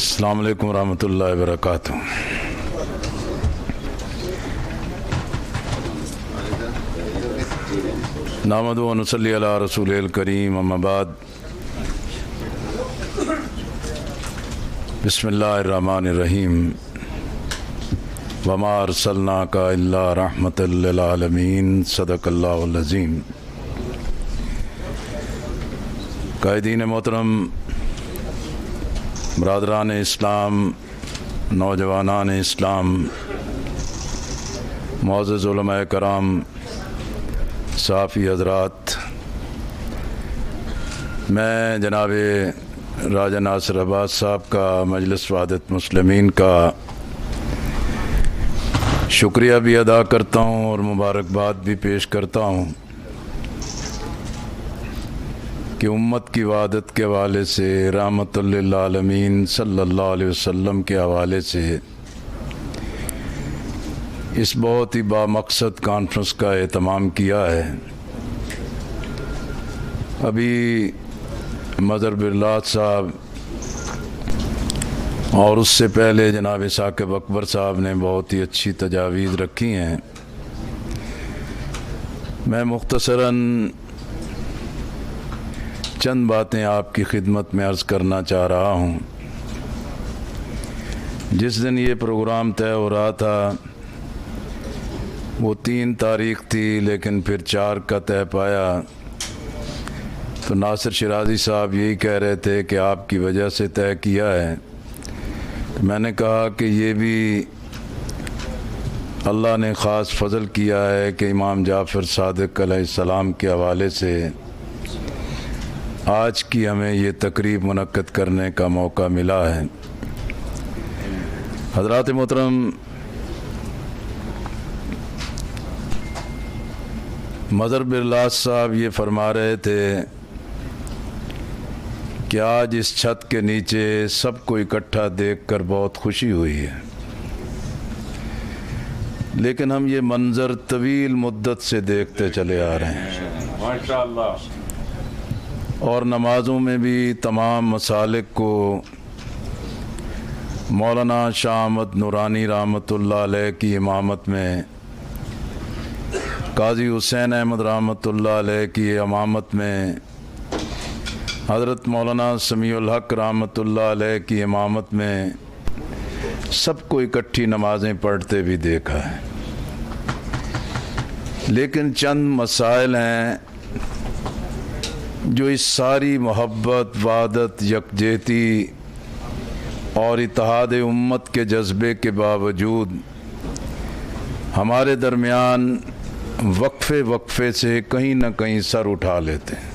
السلام علیکم ورحمۃ اللہ وبرکاتہ۔ نحمد و نصلی علی رسول الکریم، اما بعد، بسم اللہ الرحمن الرحیم۔ وما ارسلناک الا رحمۃ للعالمین، صدق اللہ العظیم۔ قائدین محترم، برادران اسلام، نوجوانان اسلام، معزز علماء کرام، صحافی حضرات، میں جناب راجہ ناصر عباس صاحب کا، مجلس وحدت مسلمین کا شکریہ بھی ادا کرتا ہوں اور مبارکباد بھی پیش کرتا ہوں کہ امت کی وحدت کے حوالے سے، رحمت للعالمین صلی اللہ علیہ وسلم کے حوالے سے اس بہت ہی بامقصد کانفرنس کا اہتمام کیا ہے۔ ابھی مظہر برلات صاحب اور اس سے پہلے جناب ثاقب اکبر صاحب نے بہت ہی اچھی تجاویز رکھی ہیں۔ میں مختصراً چند باتیں آپ کی خدمت میں عرض کرنا چاہ رہا ہوں۔ جس دن یہ پروگرام طے ہو رہا تھا وہ 3 تاریخ تھی، لیکن پھر 4 کا طے پایا تو ناصر شیرازی صاحب یہی کہہ رہے تھے کہ آپ کی وجہ سے طے کیا ہے۔ میں نے کہا کہ یہ بھی اللہ نے خاص فضل کیا ہے کہ امام جعفر صادق علیہ السلام کے حوالے سے آج کی ہمیں یہ تقریب منعقد کرنے کا موقع ملا ہے۔ حضرات محترم، مظہر برلات صاحب یہ فرما رہے تھے کہ آج اس چھت کے نیچے سب کو اکٹھا دیکھ کر بہت خوشی ہوئی ہے، لیکن ہم یہ منظر طویل مدت سے دیکھتے چلے آ رہے ہیں ماشاءاللہ، اور نمازوں میں بھی تمام مسالک کو مولانا شاہ احمد نورانی رحمۃ اللہ علیہ کی امامت میں، قاضی حسین احمد رحمۃ اللہ علیہ کی امامت میں، حضرت مولانا سمیع الحق رحمۃ اللہ علیہ کی امامت میں سب کو اکٹھی نمازیں پڑھتے بھی دیکھا ہے۔ لیکن چند مسائل ہیں جو اس ساری محبت، وحدت، یکجہتی اور اتحاد امت کے جذبے کے باوجود ہمارے درمیان وقفے وقفے سے کہیں نہ کہیں سر اٹھا لیتے ہیں۔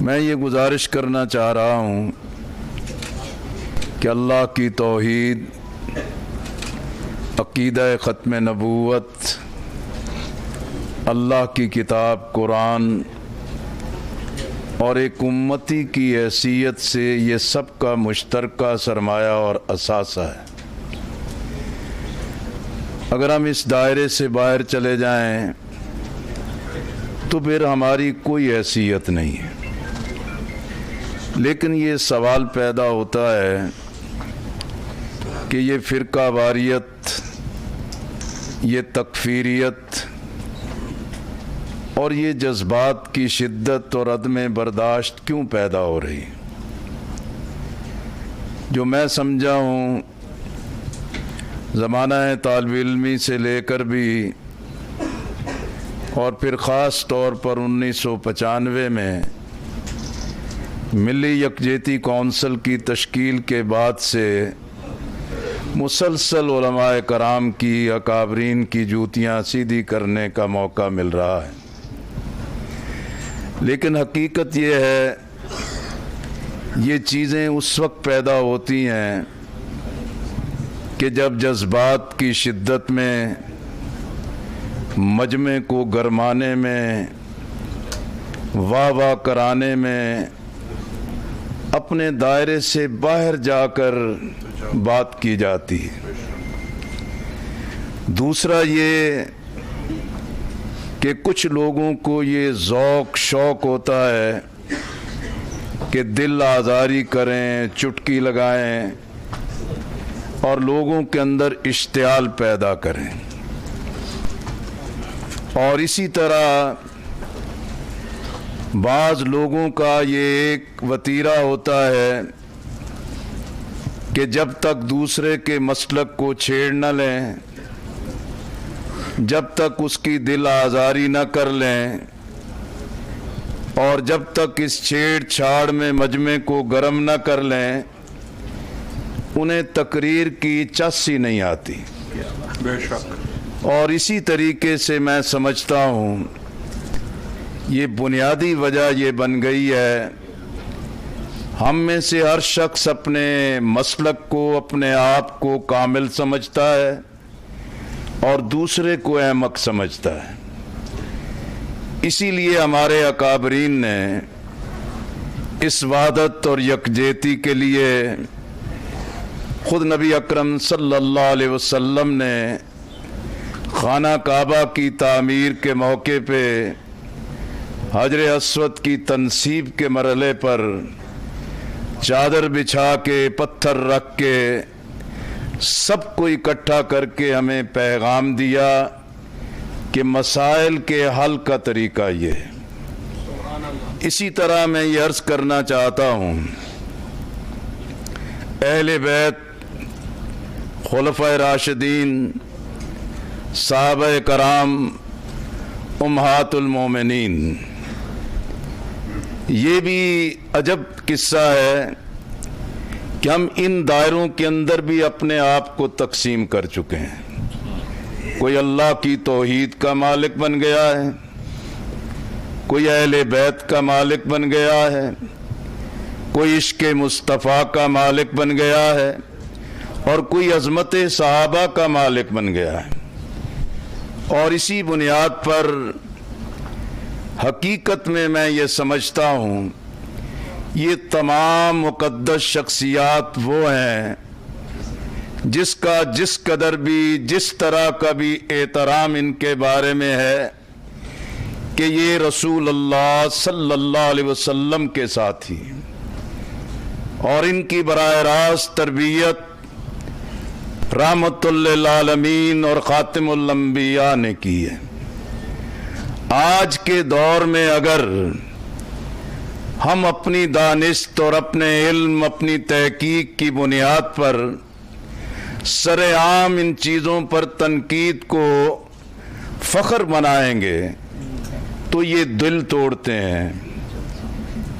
میں یہ گزارش کرنا چاہ رہا ہوں کہ اللہ کی توحید، عقیدہ ختم نبوت، اللہ کی کتاب قرآن اور ایک امتی کی حیثیت سے یہ سب کا مشترکہ سرمایہ اور اثاثہ ہے۔ اگر ہم اس دائرے سے باہر چلے جائیں تو پھر ہماری کوئی حیثیت نہیں ہے۔ لیکن یہ سوال پیدا ہوتا ہے کہ یہ فرقہ واریت، یہ تکفیریت اور یہ جذبات کی شدت اور عدم برداشت کیوں پیدا ہو رہی؟ جو میں سمجھا ہوں زمانہ طالب علمی سے لے کر بھی، اور پھر خاص طور پر 1995 میں ملی یکجہتی کونسل کی تشکیل کے بعد سے مسلسل علماء کرام کی، اکابرین کی جوتیاں سیدھی کرنے کا موقع مل رہا ہے۔ لیکن حقیقت یہ ہے، یہ چیزیں اس وقت پیدا ہوتی ہیں کہ جب جذبات کی شدت میں، مجمع کو گرمانے میں، واہ واہ کرانے میں، اپنے دائرے سے باہر جا کر بات کی جاتی ہے۔ دوسرا یہ کہ کچھ لوگوں کو یہ ذوق شوق ہوتا ہے کہ دل آزاری کریں، چٹکی لگائیں اور لوگوں کے اندر اشتعال پیدا کریں. اور اسی طرح بعض لوگوں کا یہ ایک وتیرہ ہوتا ہے کہ جب تک دوسرے کے مسلک کو چھیڑ نہ لیں، جب تک اس کی دل آزاری نہ کر لیں، اور جب تک اس چھیڑ چھاڑ میں مجمع کو گرم نہ کر لیں، انہیں تقریر کی چس ہی نہیں آتی. بے شک. اور اسی طریقے سے میں سمجھتا ہوں یہ بنیادی وجہ یہ بن گئی ہے، ہم میں سے ہر شخص اپنے مسلک کو، اپنے آپ کو کامل سمجھتا ہے اور دوسرے کو احمق سمجھتا ہے. اسی لیے ہمارے اکابرین نے اس وحدت اور یکجہتی کے لیے خود نبی اکرم صلی اللہ علیہ وسلم نے خانہ کعبہ کی تعمیر کے موقع پہ حجر اسود کی تنصیب کے مرحلے پر چادر بچھا کے، پتھر رکھ کے، سب کو اکٹھا کر کے ہمیں پیغام دیا کہ مسائل کے حل کا طریقہ یہ ہے. اسی طرح میں یہ عرض کرنا چاہتا ہوں، اہل بیت، خلفائے راشدین، صحابہ کرام، امہات المومنین، یہ بھی عجب قصہ ہے کہ ہم ان دائروں کے اندر بھی اپنے آپ کو تقسیم کر چکے ہیں. کوئی اللہ کی توحید کا مالک بن گیا ہے، کوئی اہل بیت کا مالک بن گیا ہے، کوئی عشق مصطفیٰ کا مالک بن گیا ہے، اور کوئی عظمت صحابہ کا مالک بن گیا ہے. اور اسی بنیاد پر حقیقت میں یہ سمجھتا ہوں یہ تمام مقدس شخصیات وہ ہیں جس کا جس قدر بھی، جس طرح کا بھی احترام ان کے بارے میں ہے کہ یہ رسول اللہ صلی اللہ علیہ وسلم کے ساتھی، اور ان کی براہ راست تربیت رحمت للعالمین اور خاتم الانبیاء نے کی ہے. آج کے دور میں اگر ہم اپنی دانست اور اپنے علم، اپنی تحقیق کی بنیاد پر سر عام ان چیزوں پر تنقید کو فخر بنائیں گے تو یہ دل توڑتے ہیں،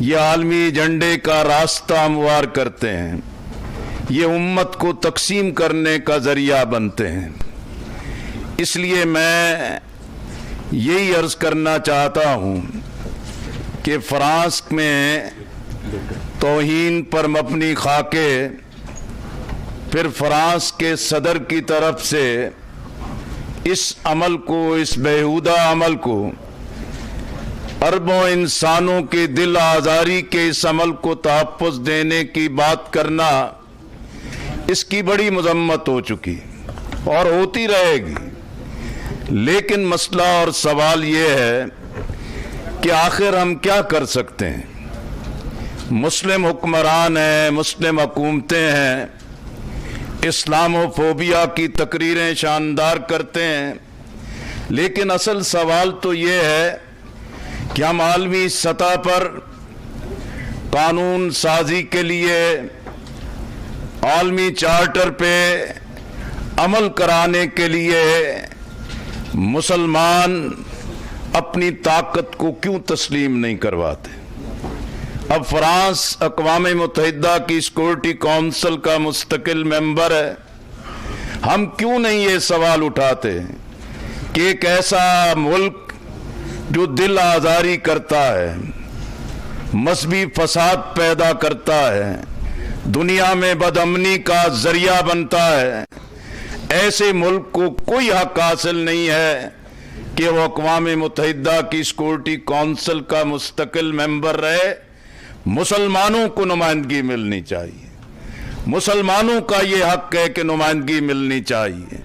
یہ عالمی ایجنڈے کا راستہ ہموار کرتے ہیں، یہ امت کو تقسیم کرنے کا ذریعہ بنتے ہیں. اس لیے میں یہی عرض کرنا چاہتا ہوں کہ فرانس میں توہین پر مبنی خاکے، پھر فرانس کے صدر کی طرف سے اس عمل کو، اس بیہودہ عمل کو، اربوں انسانوں کے دل آزاری کے اس عمل کو تحفظ دینے کی بات کرنا، اس کی بڑی مذمت ہو چکی اور ہوتی رہے گی. لیکن مسئلہ اور سوال یہ ہے کہ آخر ہم کیا کر سکتے ہیں؟ مسلم حکمران ہیں، مسلم حکومتیں ہیں، اسلامو فوبیا کی تقریریں شاندار کرتے ہیں، لیکن اصل سوال تو یہ ہے کہ ہم عالمی سطح پر قانون سازی کے لیے عالمی چارٹر پہ عمل کرانے کے لیے مسلمان اپنی طاقت کو کیوں تسلیم نہیں کرواتے؟ اب فرانس اقوام متحدہ کی سیکورٹی کونسل کا مستقل ممبر ہے، ہم کیوں نہیں یہ سوال اٹھاتے کہ ایک ایسا ملک جو دل آزاری کرتا ہے، مذہبی فساد پیدا کرتا ہے، دنیا میں بدامنی کا ذریعہ بنتا ہے، ایسے ملک کو کوئی حق حاصل نہیں ہے کہ وہ اقوام متحدہ کی سیکورٹی کونسل کا مستقل ممبر رہے. مسلمانوں کو نمائندگی ملنی چاہیے، مسلمانوں کا یہ حق ہے کہ نمائندگی ملنی چاہیے.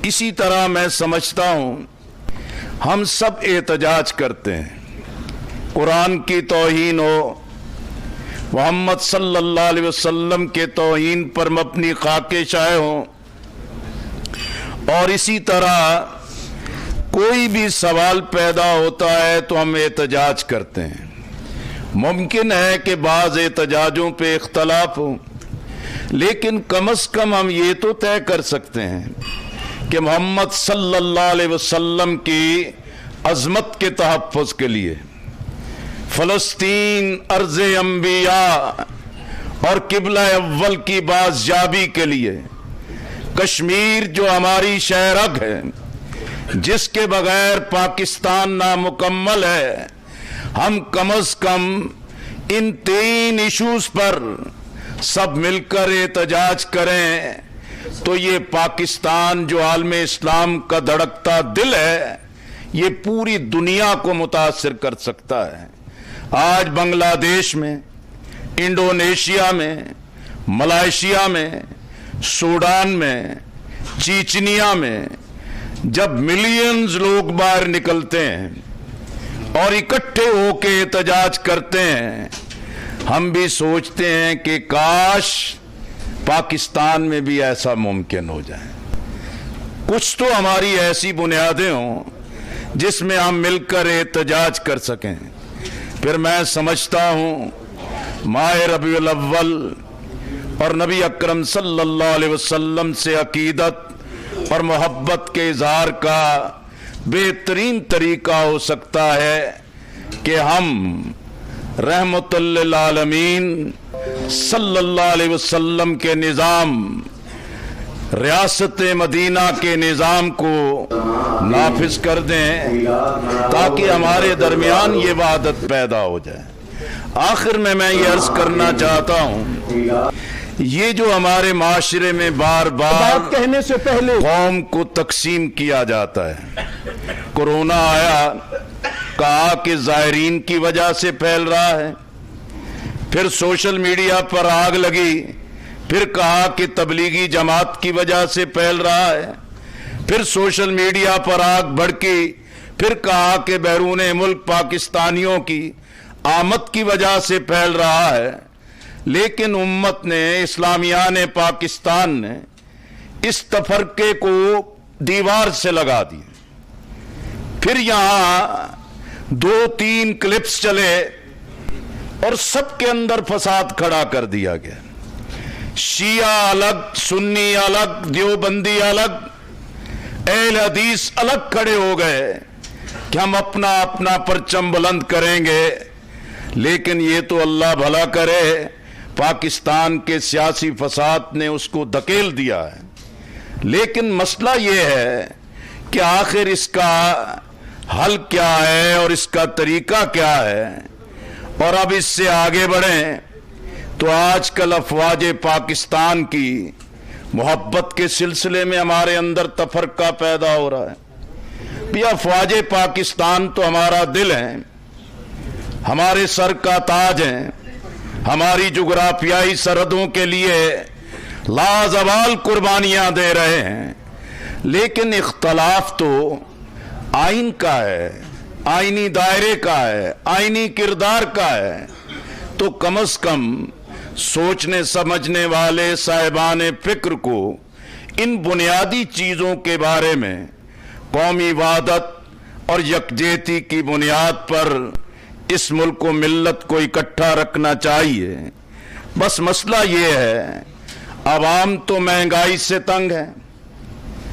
اسی طرح میں سمجھتا ہوں ہم سب احتجاج کرتے ہیں، قرآن کی توہین ہو، محمد صلی اللہ علیہ وسلم کے توہین پر مبنی خاکے شائع ہوں، اور اسی طرح کوئی بھی سوال پیدا ہوتا ہے تو ہم احتجاج کرتے ہیں۔ ممکن ہے کہ بعض احتجاجوں پہ اختلاف ہو، لیکن کم از کم ہم یہ تو طے کر سکتے ہیں کہ محمد صلی اللہ علیہ وسلم کی عظمت کے تحفظ کے لیے، فلسطین ارض انبیاء اور قبلہ اول کی بازیابی کے لیے، کشمیر جو ہماری شہرگ ہے جس کے بغیر پاکستان نامکمل ہے، ہم کم از کم ان 3 ایشوز پر سب مل کر احتجاج کریں تو یہ پاکستان جو عالم اسلام کا دھڑکتا دل ہے یہ پوری دنیا کو متاثر کر سکتا ہے۔ آج بنگلہ دیش میں، انڈونیشیا میں، ملائیشیا میں، سوڈان میں، چیچنیا میں جب ملینز لوگ باہر نکلتے ہیں اور اکٹھے ہو کے احتجاج کرتے ہیں، ہم بھی سوچتے ہیں کہ کاش پاکستان میں بھی ایسا ممکن ہو جائے۔ کچھ تو ہماری ایسی بنیادیں ہوں جس میں ہم مل کر احتجاج کر سکیں۔ پھر میں سمجھتا ہوں ماہ ربیع الاول اور نبی اکرم صلی اللہ علیہ وسلم سے عقیدت اور محبت کے اظہار کا بہترین طریقہ ہو سکتا ہے کہ ہم رحمت للعالمین صلی اللہ علیہ وسلم کے نظام، ریاست مدینہ کے نظام کو نافذ کر دیں تاکہ ہمارے درمیان یہ وحدت پیدا ہو جائے۔ آخر میں یہ عرض کرنا چاہتا ہوں، یہ جو ہمارے معاشرے میں بار بار کہنے سے پہلے قوم کو تقسیم کیا جاتا ہے، کورونا آیا، کہا کہ زائرین کی وجہ سے پھیل رہا ہے، پھر سوشل میڈیا پر آگ لگی، پھر کہا کہ تبلیغی جماعت کی وجہ سے پھیل رہا ہے، پھر سوشل میڈیا پر آگ بھڑکی، پھر کہا کہ بیرون ملک پاکستانیوں کی آمد کی وجہ سے پھیل رہا ہے۔ لیکن امت نے، اسلامیان پاکستان نے اس تفرقے کو دیوار سے لگا دی۔ پھر یہاں 2-3 کلپس چلے اور سب کے اندر فساد کھڑا کر دیا گیا، شیعہ الگ، سنی الگ، دیوبندی الگ، اہل حدیث الگ کھڑے ہو گئے کہ ہم اپنا اپنا پرچم بلند کریں گے۔ لیکن یہ تو اللہ بھلا کرے، پاکستان کے سیاسی فساد نے اس کو دھکیل دیا ہے۔ لیکن مسئلہ یہ ہے کہ آخر اس کا حل کیا ہے اور اس کا طریقہ کیا ہے، اور اب اس سے آگے بڑھیں تو آج کل افواج پاکستان کی محبت کے سلسلے میں ہمارے اندر تفرقہ پیدا ہو رہا ہے۔ بھی افواج پاکستان تو ہمارا دل ہے، ہمارے سر کا تاج ہیں، ہماری جغرافیائی سرحدوں کے لیے لازوال قربانیاں دے رہے ہیں، لیکن اختلاف تو آئین کا ہے، آئینی دائرے کا ہے، آئینی کردار کا ہے۔ تو کم از کم سوچنے سمجھنے والے صاحبان فکر کو ان بنیادی چیزوں کے بارے میں قومی وحدت اور یکجہتی کی بنیاد پر اس ملک و ملت کو اکٹھا رکھنا چاہیے۔ بس مسئلہ یہ ہے، عوام تو مہنگائی سے تنگ ہے،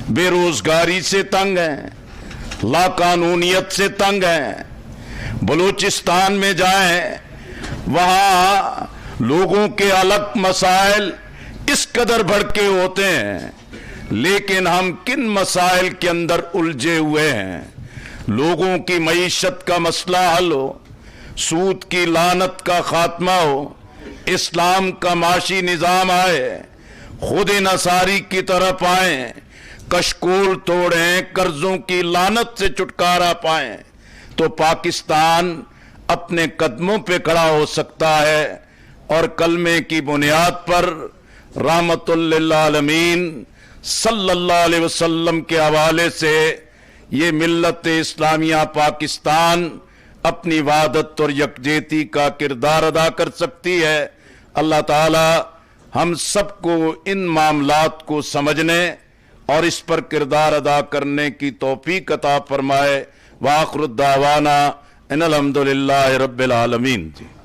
بے روزگاری سے تنگ ہے، لا قانونیت سے تنگ ہے۔ بلوچستان میں جائیں، وہاں لوگوں کے الگ مسائل اس قدر بھڑکے ہوتے ہیں، لیکن ہم کن مسائل کے اندر الجھے ہوئے ہیں۔ لوگوں کی معیشت کا مسئلہ حل ہو، سود کی لعنت کا خاتمہ ہو، اسلام کا معاشی نظام آئے، خود انحصاری کی طرف آئیں، کشکول توڑیں، قرضوں کی لعنت سے چھٹکارا پائیں، تو پاکستان اپنے قدموں پہ کھڑا ہو سکتا ہے، اور کلمے کی بنیاد پر رحمت للعالمین صلی اللہ علیہ وسلم کے حوالے سے یہ ملت اسلامیہ پاکستان اپنی وحدت اور یکجہتی کا کردار ادا کر سکتی ہے۔ اللہ تعالی ہم سب کو ان معاملات کو سمجھنے اور اس پر کردار ادا کرنے کی توفیق عطا فرمائے۔ وآخر الدعوانا ان الحمدللہ رب العالمین۔